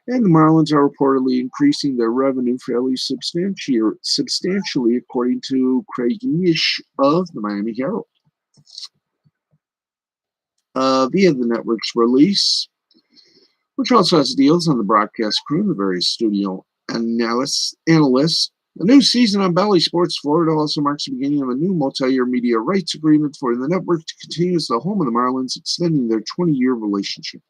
and the Marlins are reportedly increasing their revenue fairly substantially, according to Craig Nish of the Miami Herald. Via the network's release, which also has deals on the broadcast crew and the various studio analysts. The new season on Bally Sports Florida also marks the beginning of a new multi-year media rights agreement for the network to continue as the home of the Marlins, extending their 20-year relationship.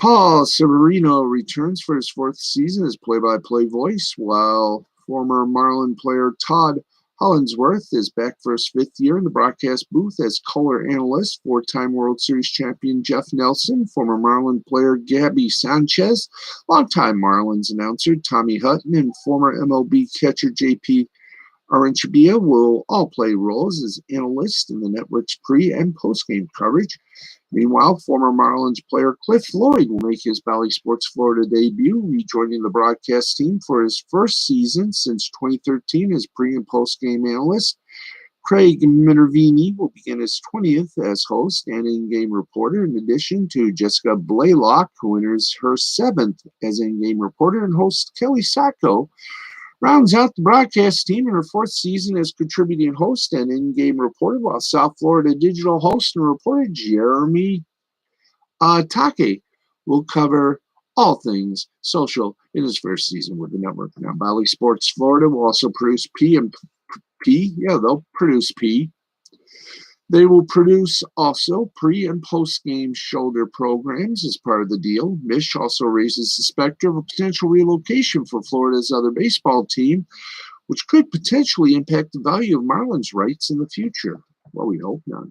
Paul Severino returns for his fourth season as play-by-play voice, while former Marlin player Todd Hollinsworth is back for his fifth year in the broadcast booth as color analyst. Four-time World Series champion Jeff Nelson, former Marlin player Gabby Sanchez, longtime Marlins announcer Tommy Hutton, and former MLB catcher J.P. Arencibia will all play roles as analysts in the network's pre- and post-game coverage. Meanwhile, former Marlins player Cliff Floyd will make his Bally Sports Florida debut, rejoining the broadcast team for his first season since 2013 as pre- and post-game analyst. Craig Minervini will begin his 20th as host and in-game reporter, in addition to Jessica Blaylock, who enters her 7th as in-game reporter, and host Kelly Sacco rounds out the broadcast team in her fourth season as contributing host and in-game reporter, while South Florida digital host and reporter Jeremy Take will cover all things social in his first season with the network. Now, Bally Sports Florida will also produce they'll produce P. They will produce also pre- and post-game shoulder programs as part of the deal. Mish also raises the specter of a potential relocation for Florida's other baseball team, which could potentially impact the value of Marlins rights in the future. Well, we hope not.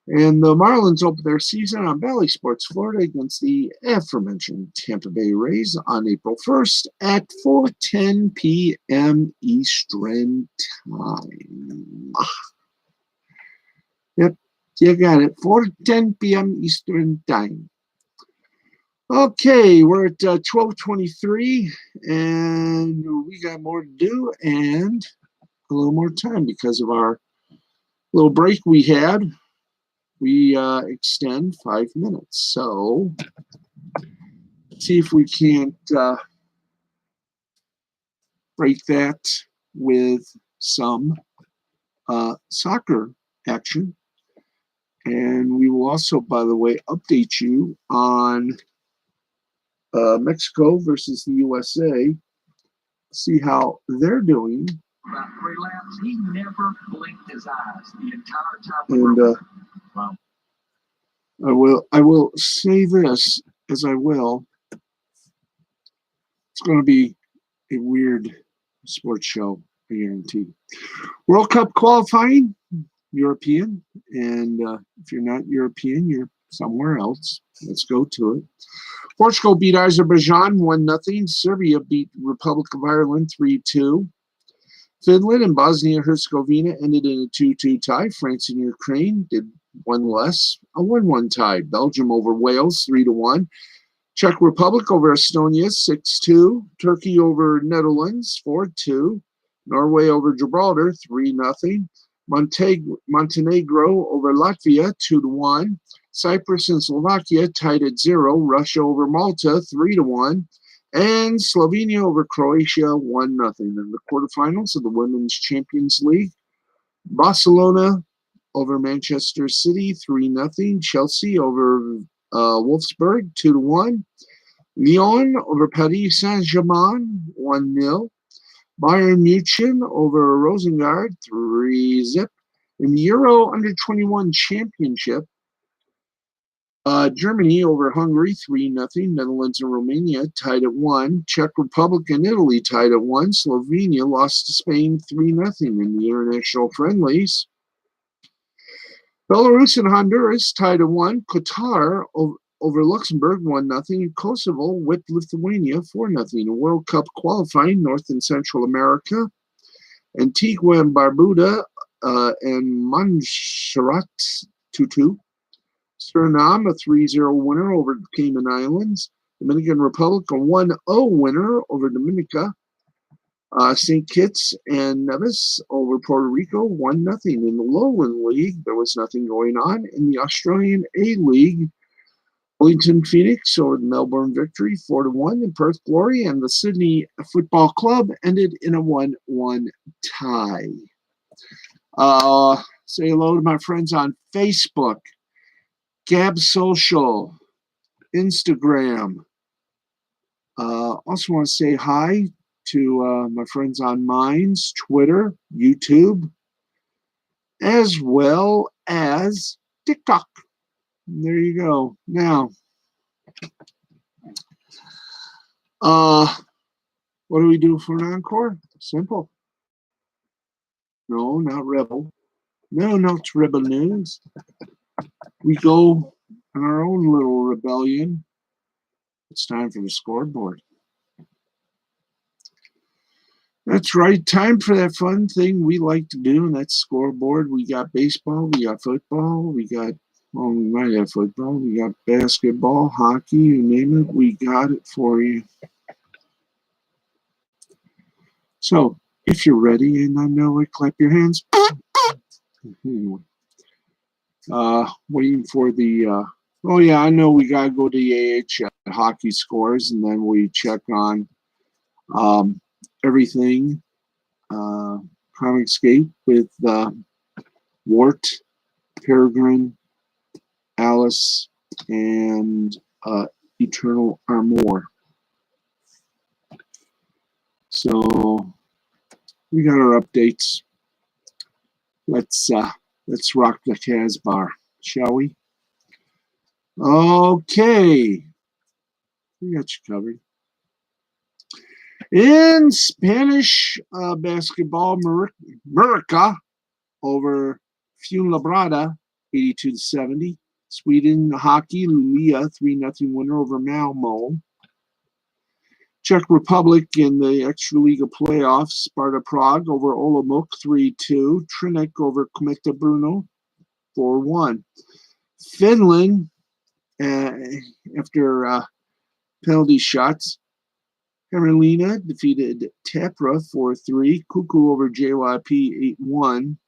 And the Marlins open their season on Bally Sports Florida against the aforementioned Tampa Bay Rays on April 1st at 4:10 p.m. Eastern Time. Yep, you got it. 4:10 p.m. Eastern Time. Okay, we're at 12:23, and we got more to do and a little more time because of our little break we had. We extend 5 minutes. So let's see if we can't break that with some soccer action. And we will also, by the way, update you on Mexico versus the USA. See how they're doing. About 3 laps, he never blinked his eyes the entire time. And wow. I will say this as I will. It's going to be a weird sports show, I guarantee. World Cup qualifying, European, and if you're not European, you're somewhere else. Let's go to it. Portugal beat Azerbaijan 1-0. Serbia beat Republic of Ireland 3-2. Finland and Bosnia-Herzegovina ended in a 2-2 tie. France and Ukraine did one less, a 1-1 tie. Belgium over Wales 3-1. Czech Republic over Estonia 6-2. Turkey over Netherlands 4-2. Norway over Gibraltar 3-0. Montenegro over Latvia 2-1. Cyprus and Slovakia tied at 0. Russia over Malta 3-1. And Slovenia over Croatia 1-0. In the quarterfinals of the Women's Champions League, Barcelona over Manchester City 3-0. Chelsea over Wolfsburg 2-1. Lyon over Paris Saint-Germain 1-0. Bayern Munich over Rosengard 3-0. In the Euro Under-21 Championship, Germany over Hungary 3-0. Netherlands and Romania tied at 1. Czech Republic and Italy tied at 1. Slovenia lost to Spain 3-0 in the international friendlies. Belarus and Honduras tied at 1. Qatar over Luxembourg 1-0. Kosovo whipped Lithuania 4-0. In World Cup qualifying, North and Central America. Antigua and Barbuda and Montserrat 2-2. Suriname, a 3-0 winner over the Cayman Islands. Dominican Republic, a 1-0 winner over Dominica. St. Kitts and Nevis over Puerto Rico, 1-0. In the Lowland League, there was nothing going on. In the Australian A-League, Wellington Phoenix over the Melbourne Victory, 4-1. In Perth Glory and the Sydney Football Club ended in a 1-1 tie. Say hello to my friends on Facebook. Gab Social, Instagram. Also want to say hi to my friends on Minds, Twitter, YouTube, as well as TikTok. And there you go. Now, what do we do for an encore? Simple. No, not Rebel. No, it's Rebel News. We go on our own little rebellion. It's time for the scoreboard. That's right. Time for that fun thing we like to do, and that's scoreboard. We got baseball. We got football. We might have football. We got basketball, hockey, you name it. We got it for you. So, if you're ready, and I know it, clap your hands. Waiting for the I know we gotta go to the AH hockey scores, and then we check on everything Comicscape with Wart, Peregrine, Alice, and Eternal Armor. So we got our updates. Let's rock the Casbah, shall we? Okay. We got you covered. In Spanish basketball, Murica over Fuenlabrada, 82-70. Sweden hockey, Luleå, 3-0 winner over Malmo. Czech Republic in the Extraliga playoffs, Sparta Prague over Olomouc, 3-2. Trinek over Kometa Brno, 4-1. Finland, after penalty shots, Carolina defeated Tapra 4-3. Kuku over JYP 8-1.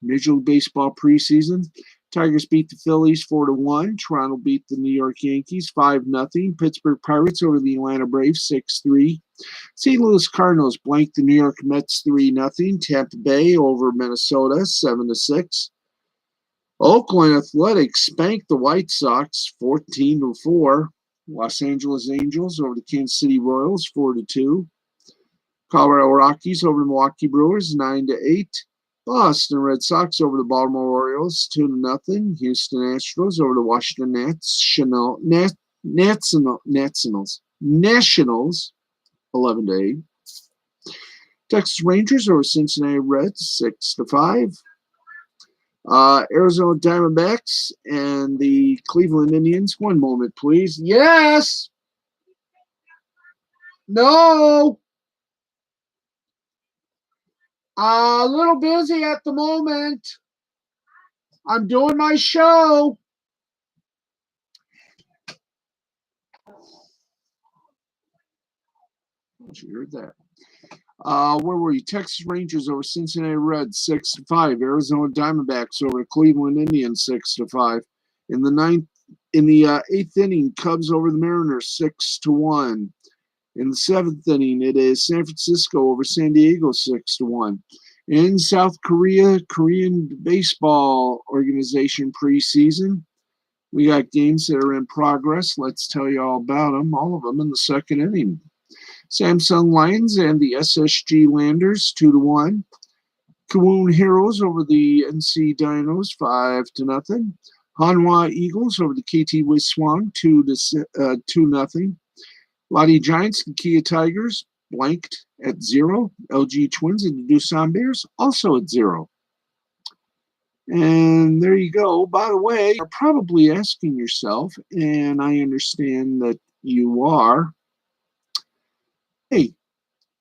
Major League Baseball preseason. Tigers beat the Phillies 4-1. Toronto beat the New York Yankees 5-0. Pittsburgh Pirates over the Atlanta Braves 6-3. St. Louis Cardinals blanked the New York Mets 3-0. Tampa Bay over Minnesota 7-6. Oakland Athletics spanked the White Sox 14-4. Los Angeles Angels over the Kansas City Royals 4-2. Colorado Rockies over the Milwaukee Brewers 9-8. Boston Red Sox over the Baltimore Orioles 2-0. Houston Astros over the Washington Nationals 11-8. Texas Rangers over Cincinnati Reds 6-5. Arizona Diamondbacks and the Cleveland Indians. One moment, please. Yes. No. A little busy at the moment. I'm doing my show. You heard that. Where were you? Texas Rangers over Cincinnati Reds 6-5. Arizona Diamondbacks over the Cleveland Indians 6-5. In the eighth inning, Cubs over the Mariners 6-1. In the seventh inning, it is San Francisco over San Diego 6-1. In South Korea, Korean Baseball Organization preseason, we got games that are in progress. Let's tell you all about them, all of them in the second inning. Samsung Lions and the SSG Landers 2-1. Kowloon Heroes over the NC Dinos 5-0. Hanwha Eagles over the KT Wiswang 2-0. Lottie Giants and Kia Tigers blanked at 0. LG Twins and the Doosan Bears also at 0. And there you go. By the way, you're probably asking yourself, and I understand that you are, hey,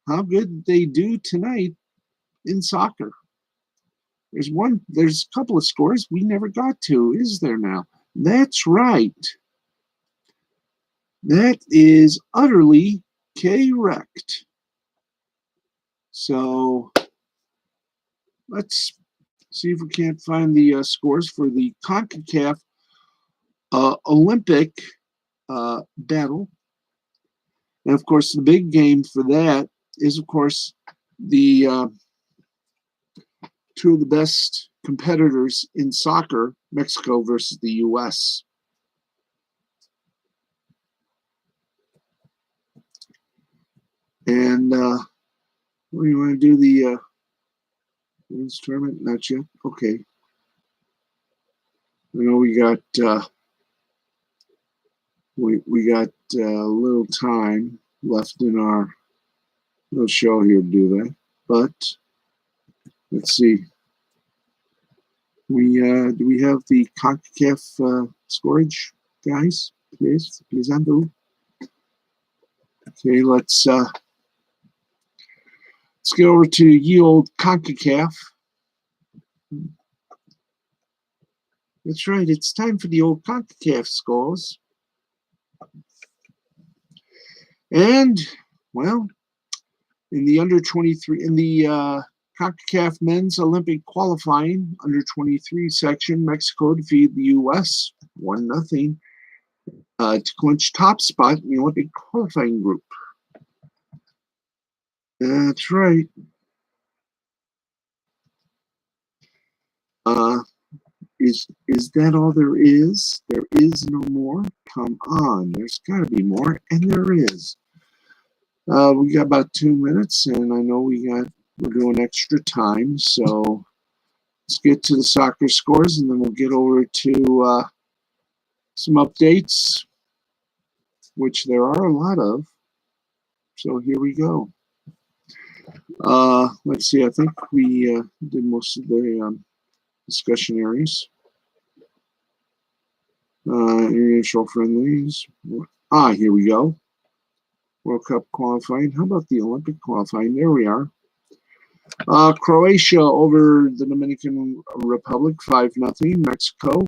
how good did they do tonight in soccer? There's a couple of scores we never got to, is there now? That's right. That is utterly correct. So let's see if we can't find the scores for the CONCACAF Olympic battle. And of course, the big game for that is, of course, the two of the best competitors in soccer, Mexico versus the U.S. And what do you want to do? The women's tournament? Not yet. Okay. I know we got we got a little time left in our little show here to do that, but let's see. Do we have the CONCACAF scorage, guys? Please undo. Okay, let's get over to ye old CONCACAF. That's right. It's time for the old CONCACAF scores. And, well, in the under 23, in the CONCACAF men's Olympic qualifying under 23 section, Mexico defeated the U.S. 1-0 to clinch top spot in the Olympic qualifying group. That's right. Is that all there is? There is no more? Come on, there's got to be more, and there is. We got about 2 minutes, and I know we're doing extra time, so let's get to the soccer scores, and then we'll get over to some updates, which there are a lot of. So here we go. Let's see. I think we did most of the discussion areas. International friendlies. Here we go. World Cup qualifying. How about the Olympic qualifying? There we are. Croatia over the Dominican Republic 5-0. Mexico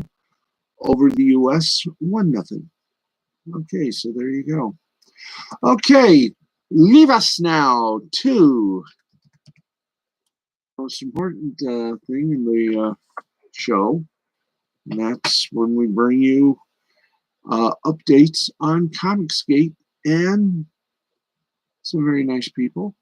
over the U.S. 1-0. Okay, so there you go. Okay, leave us now to the most important thing in the show. And that's when we bring you updates on Comicsgate and some very nice people.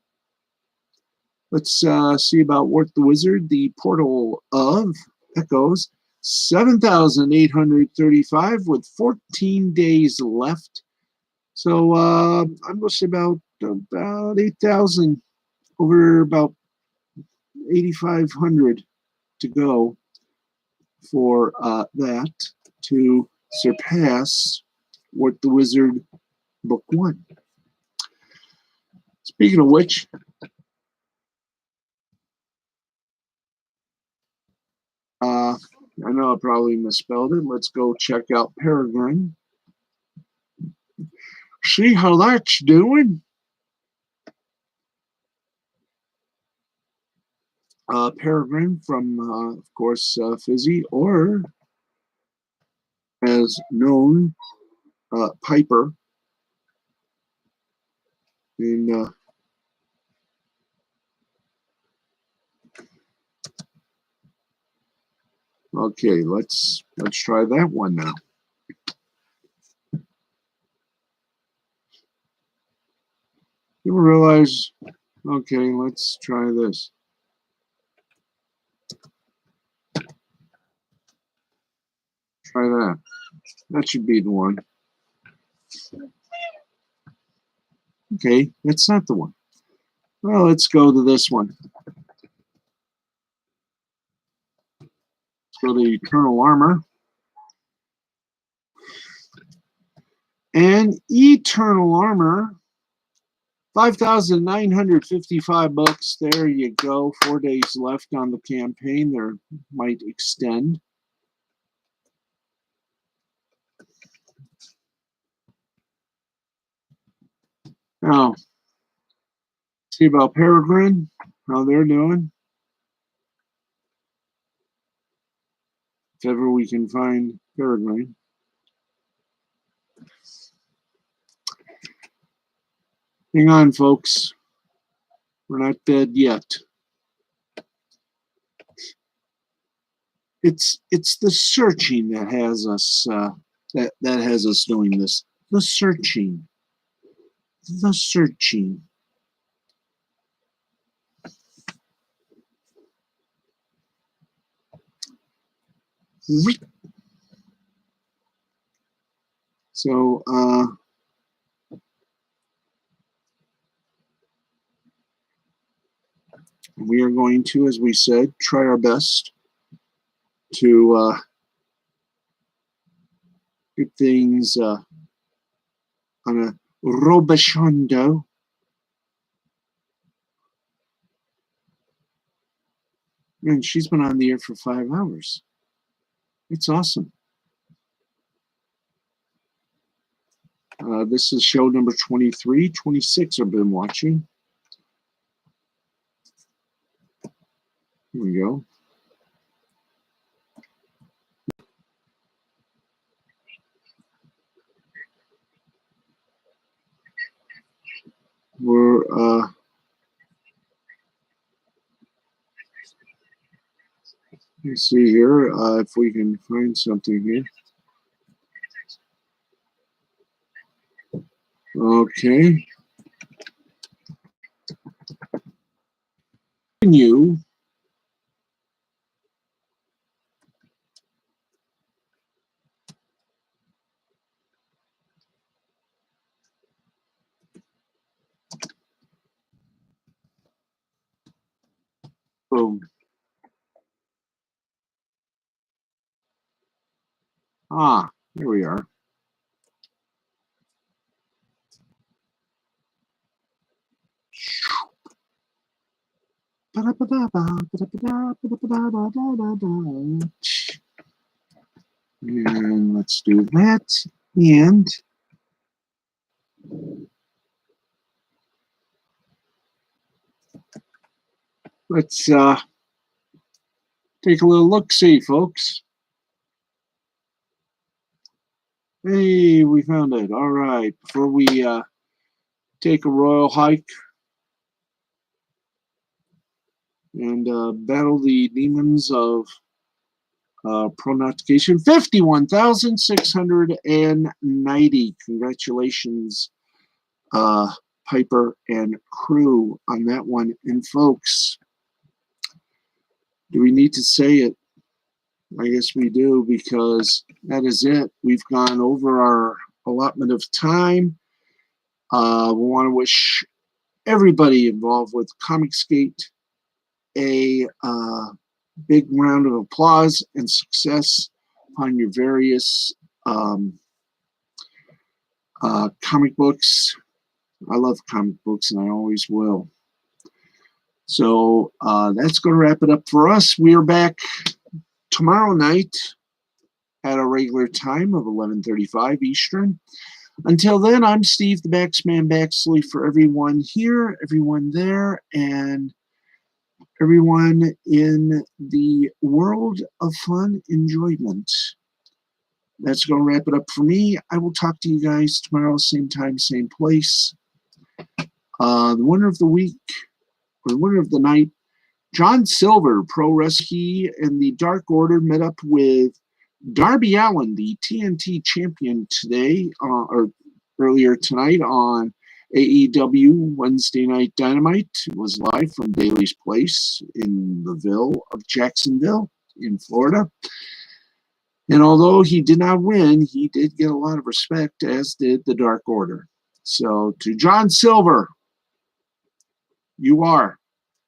Let's see about Work the Wizard, the portal of Echoes, 7,835 with 14 days left. So I'm going to say about 8,000, over about 8,500 to go for that to surpass Work the Wizard Book 1. Speaking of which, I know I probably misspelled it. Let's go check out Peregrine. See how that's doing. Peregrine from, of course, Fizzy, or as known, Piper. And okay, let's try that one now. You realize, okay, let's try this. Try that. That should be the one. Okay, that's not the one. Well, let's go to this one. go to Eternal Armor. And Eternal Armor, $5,955. There you go. 4 days left on the campaign. There might extend. Now, see about Peregrine, how they're doing. If ever we can find Peregrine. Hang on, folks. We're not dead yet. It's the searching that has us that has us doing this. The searching. The searching. So we are going to, as we said, try our best to get things on a robachando. Man, she's been on the air for 5 hours. It's awesome. This is show number 23. 26 I've been watching. Here we go. We're let's see here if we can find something here. Okay. Continue. Boom. Ah, here we are. And let's do that. And let's take a little look-see, folks. Hey, we found it. All right. Before we take a royal hike and battle the demons of pronostication, 51,690. Congratulations, Piper and crew on that one. And folks, do we need to say it? I guess we do, because that is it. We've gone over our allotment of time. We want to wish everybody involved with Comicsgate a big round of applause and success on your various comic books. I love comic books, and I always will. So that's going to wrap it up for us. We are back tomorrow night at a regular time of 11:35 Eastern. Until then, I'm Steve the Baxman Baxley for everyone here, everyone there, and everyone in the world of fun enjoyment. That's going to wrap it up for me. I will talk to you guys tomorrow, same time, same place. The winner of the week, or the winner of the night, John Silver, Pro Wrestling, and the Dark Order met up with Darby Allin, the TNT champion, today, or earlier tonight on AEW Wednesday Night Dynamite. It was live from Daly's Place in the Ville of Jacksonville in Florida. And although he did not win, he did get a lot of respect, as did the Dark Order. So to John Silver, you are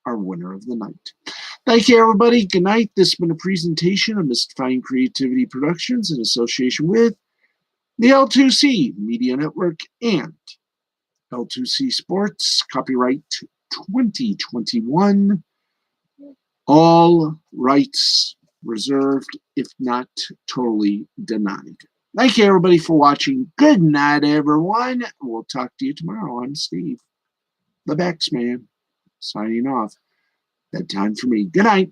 our winner of the night. Thank you, everybody. Good night. This has been a presentation of Mystifying Creativity Productions in association with the L2C Media Network and L2C Sports. Copyright 2021. All rights reserved, if not totally denied. Thank you, everybody, for watching. Good night, everyone. We'll talk to you tomorrow. I'm Steve, the Bex Man, signing off. Bedtime for me. Good night.